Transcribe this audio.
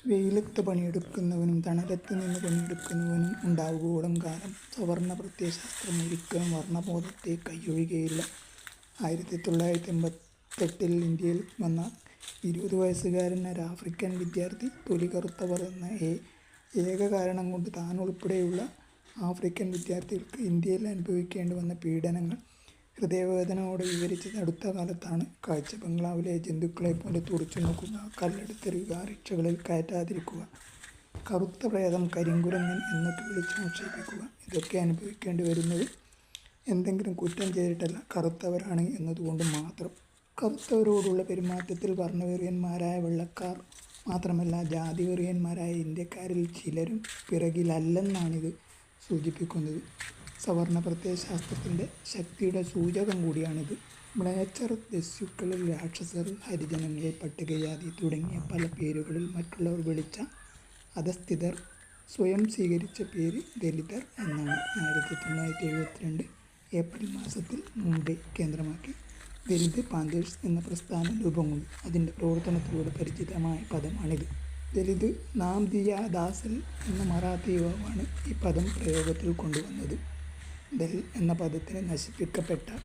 വെയിലത്ത് പണിയെടുക്കുന്നവനും തണലത്ത് നിന്ന് പണിയെടുക്കുന്നവനും ഉണ്ടാവുകയോളം കാലം സവർണ്ണ പ്രത്യയശാസ്ത്രം ഒരിക്കലും വർണ്ണബോധത്തെ കൈയൊഴിയുകയില്ല. 1988 ഇന്ത്യയിൽ വന്ന 20 വയസ്സുകാരനായ ഒരു ആഫ്രിക്കൻ വിദ്യാർത്ഥി തൊലി കറുത്തവർ എന്ന ഏക കാരണം കൊണ്ട് താൻ ഉൾപ്പെടെയുള്ള ആഫ്രിക്കൻ വിദ്യാർത്ഥികൾക്ക് ഇന്ത്യയിൽ അനുഭവിക്കേണ്ടി വന്ന പീഡനങ്ങൾ ഹൃദയവേദനയോടെ വിവരിച്ചത് അടുത്ത കാലത്താണ്. കാഴ്ച ബംഗ്ലാവിലെ ജന്തുക്കളെപ്പോലെ തുറച്ചു നോക്കുക, കല്ലെടുത്തെറിയുക, റിക്ഷകളിൽ കയറ്റാതിരിക്കുക, കറുത്ത പ്രേതം, കരിങ്കുരങ്ങൻ എന്നൊക്കെ വിളിച്ചാക്ഷേപിക്കുക, ഇതൊക്കെ അനുഭവിക്കേണ്ടി വരുന്നത് എന്തെങ്കിലും കുറ്റം ചെയ്തിട്ടല്ല, കറുത്തവരാണ് എന്നതുകൊണ്ട് മാത്രം. കറുത്തവരോടുള്ള പെരുമാറ്റത്തിൽ വർണ്ണവെറിയന്മാരായ വെള്ളക്കാർ മാത്രമല്ല, ജാതിവെറിയന്മാരായ ഇന്ത്യക്കാരിൽ ചിലരും പിറകിലല്ലെന്നാണിത് സൂചിപ്പിക്കുന്നത്. സവർണ്ണ പ്രത്യയശാസ്ത്രത്തിൻ്റെ ശക്തിയുടെ സൂചകം കൂടിയാണിത്. മ്ലേച്ഛർ, ദസ്യുക്കളിൽ രാക്ഷസർ, ഹരിജനങ്ങളെ പട്ടികജാതി തുടങ്ങിയ പല പേരുകളിൽ മറ്റുള്ളവർ വിളിച്ച അധസ്ഥിതർ സ്വയം സ്വീകരിച്ച പേര് ദലിതർ എന്നാണ്. 1972 ഏപ്രിൽ മാസത്തിൽ മുംബൈ കേന്ദ്രമാക്കി ദലിത് പാന്തേഴ്സ് എന്ന പ്രസ്ഥാനം രൂപം കൊണ്ടു. അതിൻ്റെ പ്രവർത്തനത്തിലൂടെ പരിചിതമായ പദമാണിത്. ദലിത് നാംദിയ ദാസൽ എന്ന മറാത്തി യുവാവാണ് ഈ പദം പ്രയോഗത്തിൽ കൊണ്ടുവന്നത്. ദൽ എന്ന പദത്തിന് നശിപ്പിക്കപ്പെട്ട